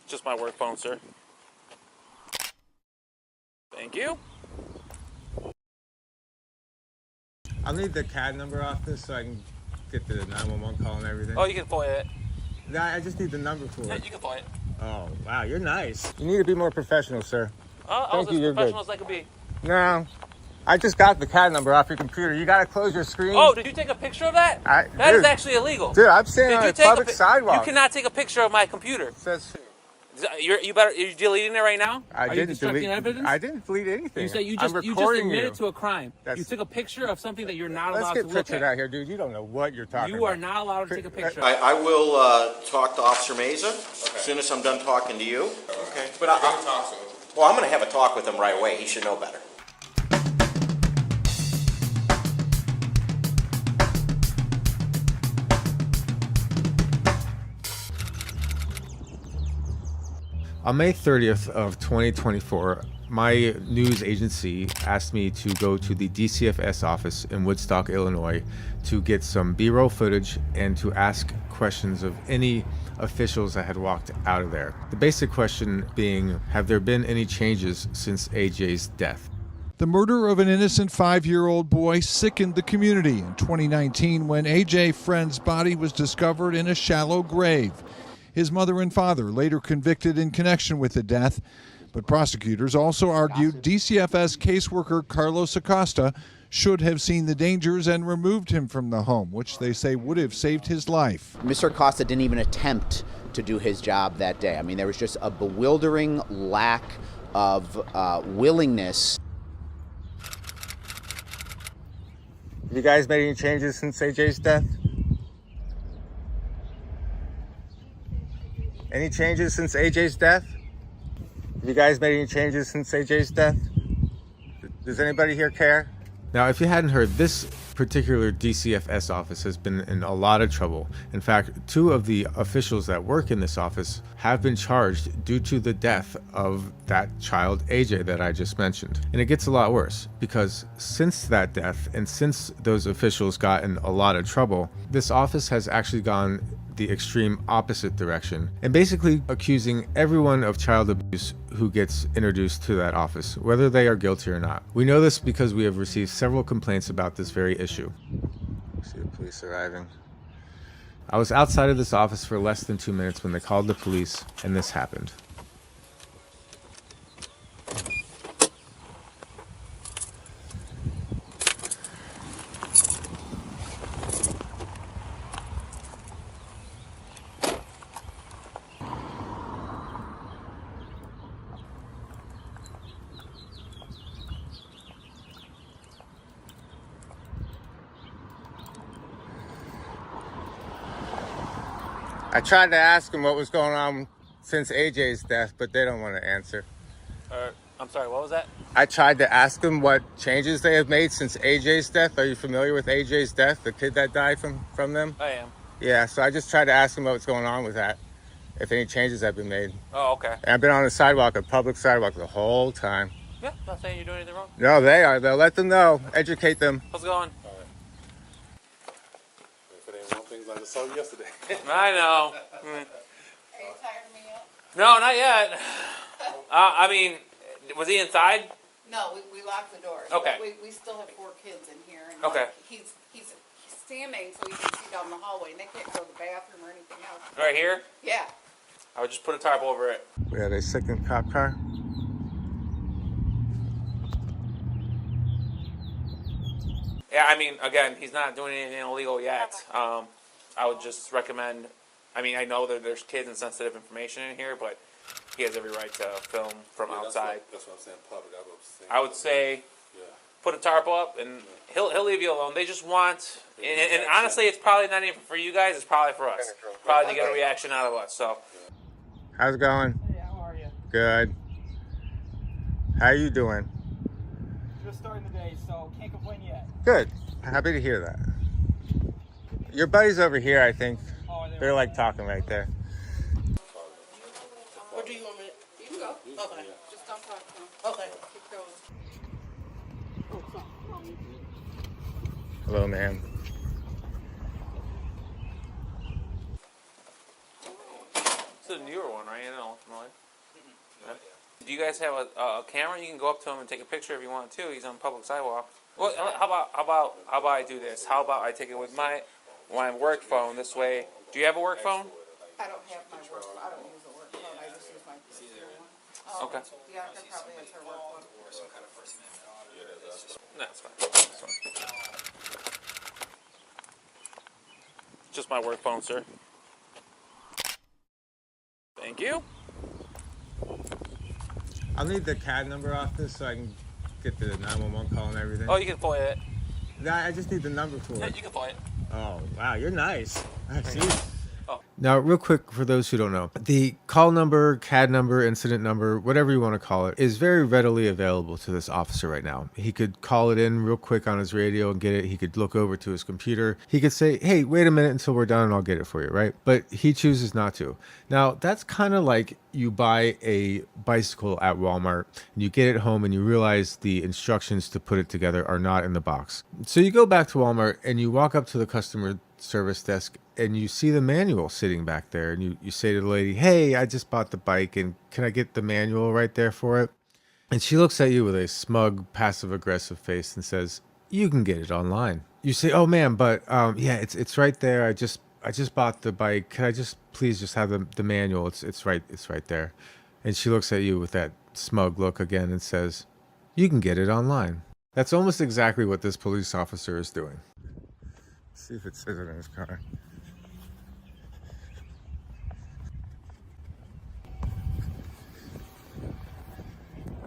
Just my work phone, sir. Thank you. I'll need the CAD number off this so I can get the 911 call and everything. Oh, you can FOIA it. Nah, I just need the number for Yeah, it. you can FOIA it. Oh, wow, you're nice. You need to be more professional, sir. I was as professional as I could be. No, I just got the CAD number off your computer. You gotta close your screen. Oh, did you take a picture of that? That is actually illegal. Dude, I'm standing on a public sidewalk. You cannot take a picture of my computer. It says... You're deleting it right now? Are you destructing evidence? I didn't delete anything. You said you just admitted to a crime. You took a picture of something that you're not allowed to look at. Let's get pictured out here, dude. You don't know what you're talking about. You are not allowed to take a picture. I will talk to Officer Meza as soon as I'm done talking to you. Okay. But I'm going to have a talk with him right away. He should know better. On May 30th of 2024, my news agency asked me to go to the DCFS office in Woodstock, Illinois to get some B-roll footage and to ask questions of any officials that had walked out of there. The basic question being, have there been any changes since AJ's death? The murder of an innocent 5-year-old boy sickened the community in 2019 when AJ Friend's body was discovered in a shallow grave. His mother and father later convicted in connection with the death, but prosecutors also argued DCFS caseworker Carlos Acosta should have seen the dangers and removed him from the home, which they say would have saved his life. Mr. Acosta didn't even attempt to do his job that day. I mean, there was just a bewildering lack of willingness. Have you guys made any changes since AJ's death? Any changes since AJ's death? Have you guys made any changes since AJ's death? Does anybody here care? Now, if you hadn't heard, this particular DCFS office has been in a lot of trouble. In fact, 2 of the officials that work in this office have been charged due to the death of that child, AJ, that I just mentioned. And it gets a lot worse because since that death and since those officials got in a lot of trouble, this office has actually gone the extreme opposite direction and basically accusing everyone of child abuse who gets introduced to that office, whether they are guilty or not. We know this because we have received several complaints about this very issue. See the police arriving. I was outside of this office for less than 2 minutes when they called the police and this happened. I tried to ask them what was going on since AJ's death, but they don't want to answer. I'm sorry, what was that? I tried to ask them what changes they have made since AJ's death. Are you familiar with AJ's death, the kid that died from them? I am. Yeah, so I just tried to ask them what's going on with that, if any changes have been made. Oh, okay. And I've been on the sidewalk, a public sidewalk, the whole time. Yeah, not saying you're doing anything wrong. No, they are. They'll let them know. Educate them. How's it going? If it ain't one thing like I saw yesterday. I know. Are you tired of me yet? No, not yet. I mean, was he inside? No, we locked the doors. Okay. We still have 4 kids in here. And Okay. He's standing so he can see down the hallway, and they can't go to the bathroom or anything else. Right here? Yeah. I would just put a tarp over it. We have a sickened cop car. Yeah, I mean, again, he's not doing anything illegal yet. I would just recommend, I mean, I know that there's kids and sensitive information in here, but he has every right to film from outside. That's what I'm saying, public. I would say put a tarp up, and he'll leave you alone. They just want, and honestly, it's probably not even for you guys. It's probably for us. Probably to get a reaction out of us. So. How's it going? Hey, how are you? Good. How you doing? Just starting the day, so can't complain yet. Good. Happy to hear that. Your buddies over here, I think. Oh, They're like talking right there. Or do you want me to? You can go. Okay. Just don't talk to him. Okay. Keep going. Hello, ma'am. It's a newer one, right? I don't know. Do you guys have a camera? You can go up to him and take a picture if you want to. He's on public sidewalk. Well, how about I do this? How about I take it with my work phone this way? Do you have a work phone? I don't have my work phone. I don't use a work phone. I just use my personal one. Oh, Okay. Deanna probably has her work one. No, it's fine. It's fine. Just my work phone, sir. Thank you. I'll need the CAD number off this so I can get the 911 call and everything. Oh, you can FOIA it. Nah, I just need the number for Yeah, it. you can FOIA it. Oh, wow, you're nice. I see. Now, real quick, for those who don't know, the call number, CAD number, incident number, whatever you want to call it, is very readily available to this officer right now. He could call it in real quick on his radio and get it. He could look over to his computer. He could say, hey, wait a minute until we're done and I'll get it for you, right? But he chooses not to. Now, that's kind of like you buy a bicycle at Walmart and you get it home and you realize the instructions to put it together are not in the box. So you go back to Walmart and you walk up to the customer service desk and you see the manual sitting back there and you say to the lady, hey, I just bought the bike and can I get the manual right there for it? And she looks at you with a smug, passive-aggressive face and says, you can get it online. You say, oh man, but yeah, it's right there. I just bought the bike. Can I just please just have the manual? It's right there. And she looks at you with that smug look again and says, you can get it online. That's almost exactly what this police officer is doing. See if it says it in his car.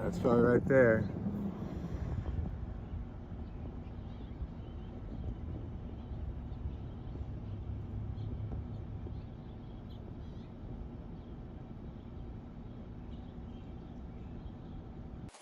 That's probably right there.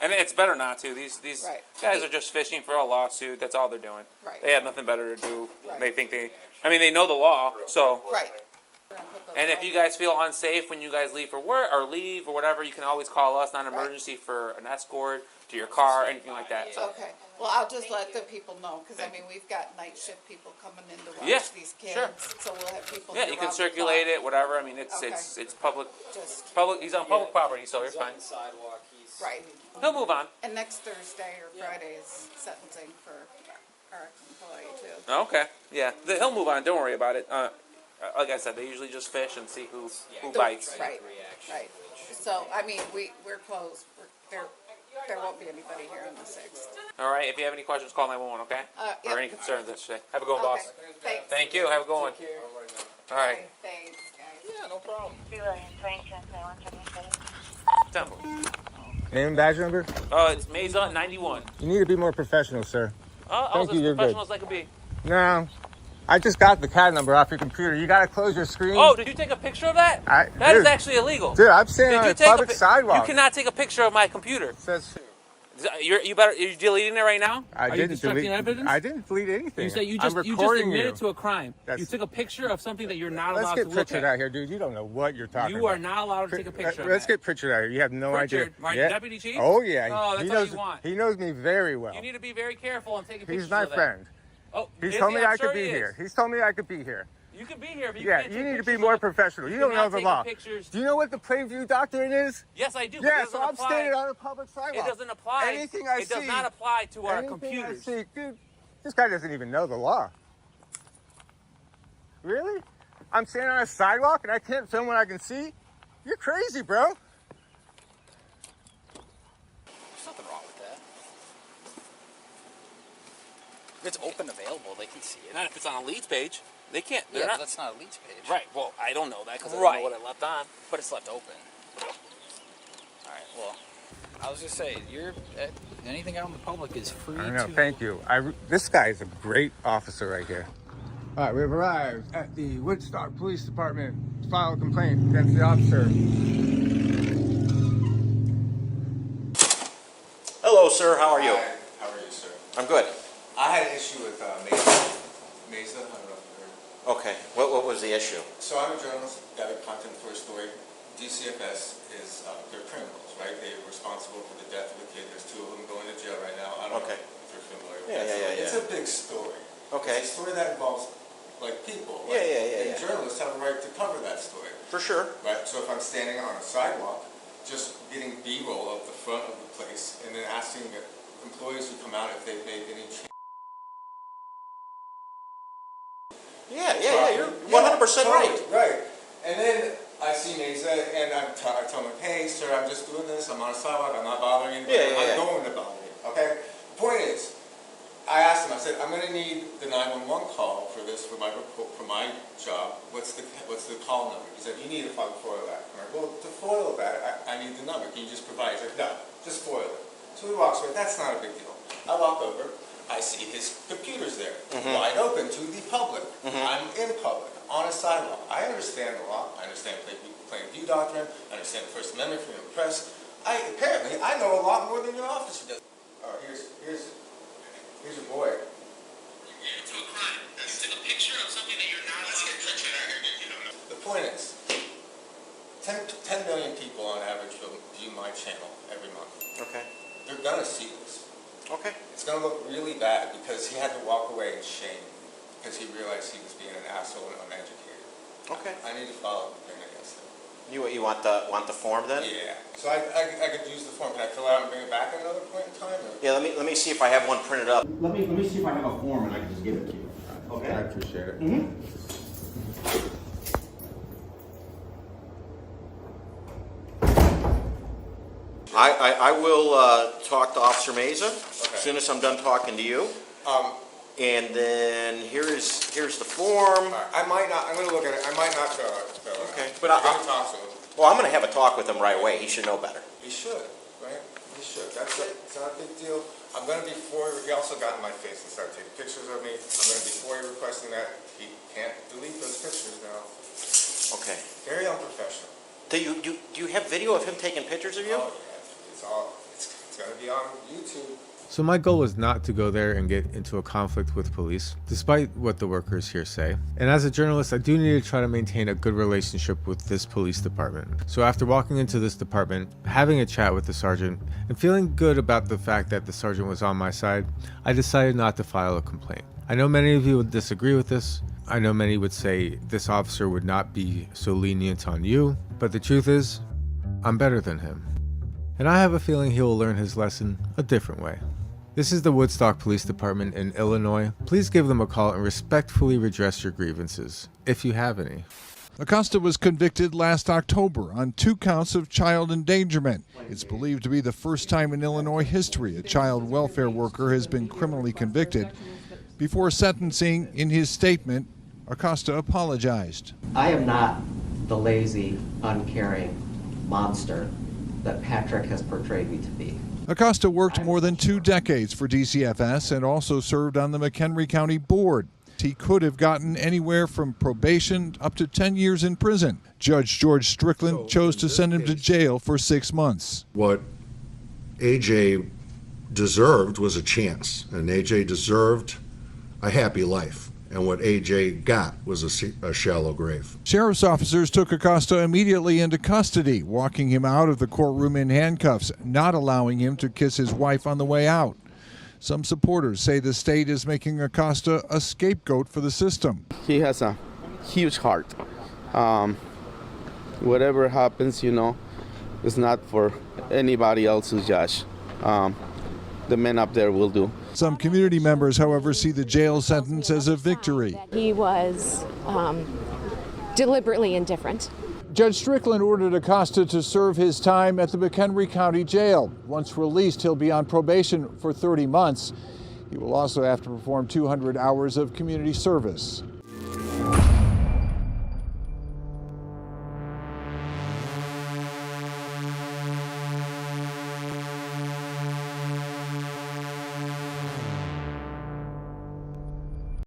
And it's better not to. These Right. guys are just fishing for a lawsuit. That's all they're doing. Right. They have nothing better to do. Right. They think they know the law. So. Right. And if you guys feel unsafe when you guys leave for work or leave or whatever, you can always call us, non-emergency, for an escort to your car, anything like that. So. Okay. Well, I'll just let the people know, because I mean, we've got night shift people coming in to watch Yeah, these kids. sure. So we'll have people. Yeah, you can circulate it, whatever. I mean, it's public. Just Public. He's on public property, so you're fine. Sidewalk, he's right. He'll move on. And next Thursday or Friday is sentencing for our employee too. Okay. Yeah, he'll move on. Don't worry about it. Like I said, they usually just fish and see who bites. Right. Right. So I mean, we're closed. There won't be anybody here on the 6th. All right. If you have any questions, call 911. Okay. Yep. Or any concerns, I should say. Have a good one, boss. Thanks. Thank you. Have a good one. All right. Thanks, guys. Yeah, no problem. Name and badge number? It's Mesa 91. You need to be more professional, sir. I was Thank you, as you're professional good. as I could be. No. I just got the CAD number off your computer. You gotta close your screen. Oh, did you take a picture of that? That is actually illegal. Dude, I'm standing on a public sidewalk. You cannot take a picture of my computer. Says you're deleting it right now? Are you destructing evidence? I didn't delete anything. You say you I'm just recording admitted to a crime. That's- You took a picture of something that you're not Let's allowed get to look Pritchard at. out here, dude. You don't know what you're talking about. You are not allowed to take a picture of Let's that. get Pritchard out here. You have no Pritchard, idea. right, Yeah. Deputy Chief? Oh, yeah. Oh, that's he all knows, you want. He knows me very well. You need to be very careful and take pictures He's my of that. friend. Oh, He's is told he? me I'm I sure could be he is. here. He's told me I could be here. You could be here, but you Yeah, can't you take need to be pictures more of- professional. You don't know cannot the take law. pictures. Do you know what the Plainview Doctrine is? Yes, I do. but Yeah, it so doesn't I'm apply. standing on a public sidewalk. It doesn't apply. Anything I it see. does not apply to our Anything computers. I see, dude, this guy doesn't even know the law. Really? I'm standing on a sidewalk and I can't film what I can see? You're crazy, bro. There's nothing wrong with that. If it's open available, they can see it. Not if it's on a leads page. They can't. They're Yeah, not. but that's not a leads page. Right. Well, I don't know that because I don't Right. know what I left on. But it's left open. Alright, well, I was just saying, anything out in the public is free I know, to... thank you. This guy is a great officer right here. All right, we've arrived at the Woodstock Police Department to file a complaint against the officer. Hello, sir. How are you? Hi, how are you, sir? I'm good. I had an issue with Mesa. I don't know if you heard. Okay. What was the issue? So I'm a journalist, gathered content for a story. DCFS is, they're criminals, right? They're responsible for the death of a kid. There's 2 of them going to jail right now. I don't know if you're familiar with that. Yeah. It's a big story. Okay. It's a story that involves, like, people. Yeah. And journalists have a right to cover that story. For sure. Right? So if I'm standing on a sidewalk, just getting B-roll of front of the place and then asking employees who come out if they've made any changes. Yeah, you're 100% right. Right. And then I see Mesa and I tell him, hey, sir, I'm just doing this. I'm on a sidewalk. I'm not bothering anybody. I'm not going to bother you. Okay? The point is, I asked him, I said, I'm going to need the 911 call for this, for my job. What's the call number? He said, you need to foil that. I'm like, well, to foil that, I need the number. Can you just provide it? He said, no, just foil it. So he walks away. That's not a big deal. I walk over. I see his computer's there, wide open to the public. I'm in public, on a sidewalk. I understand the law. I understand plain view doctrine. I understand the First Amendment, freedom of press. Apparently, I know a lot more than your officer does. Here's your boy. You get into a crime. You took a picture of something that you're not allowed to touch. The point is, 10 million people on average view my channel every month. Okay. They're gonna see this. Okay. It's going to look really bad because he had to walk away in shame because he realized he was being an asshole and uneducated. Okay. I need to file a complaint against him. You want the form then? Yeah. So I could use the form. Can I fill it out and bring it back at another point in time? Or? Yeah. Let me see if I have one printed up. Let me see if I have a form and I can just give it to you. Okay. I appreciate it. I will talk to Officer Meza as soon as I'm done talking to you. And then here's the form. I might not. I'm going to look at it. I might not fill it. Okay. But I'm going to talk to him. Well, I'm going to have a talk with him right away. He should know better. He should, right? He should. That's it. It's not a big deal. I'm going to be he also got in my face and started taking pictures of me. I'm going to be requesting that he can't delete those pictures now. Okay. Very unprofessional. Do you have video of him taking pictures of you? Oh, yeah. It's going to be on YouTube. So my goal was not to go there and get into a conflict with police, despite what the workers here say. And as a journalist, I do need to try to maintain a good relationship with this police department. So after walking into this department, having a chat with the sergeant, and feeling good about the fact that the sergeant was on my side, I decided not to file a complaint. I know many of you would disagree with this. I know many would say this officer would not be so lenient on you, but the truth is, I'm better than him. And I have a feeling he will learn his lesson a different way. This is the Woodstock Police Department in Illinois. Please give them a call and respectfully redress your grievances, if you have any. Acosta was convicted last October on 2 counts of child endangerment. It's believed to be the first time in Illinois history a child welfare worker has been criminally convicted. Before sentencing, in his statement, Acosta apologized. I am not the lazy, uncaring monster that Patrick has portrayed me to be. Acosta worked more than 2 decades for DCFS and also served on the McHenry County Board. He could have gotten anywhere from probation up to 10 years in prison. Judge George Strickland chose to send him to jail for 6 months. What AJ deserved was a chance, and AJ deserved a happy life. And what AJ got was a shallow grave. Sheriff's officers took Acosta immediately into custody, walking him out of the courtroom in handcuffs, not allowing him to kiss his wife on the way out. Some supporters say the state is making Acosta a scapegoat for the system. He has a huge heart. Whatever happens, it's not for anybody else to judge. The men up there will do. Some community members, however, see the jail sentence as a victory. He was deliberately indifferent. Judge Strickland ordered Acosta to serve his time at the McHenry County Jail. Once released, he'll be on probation for 30 months. He will also have to perform 200 hours of community service.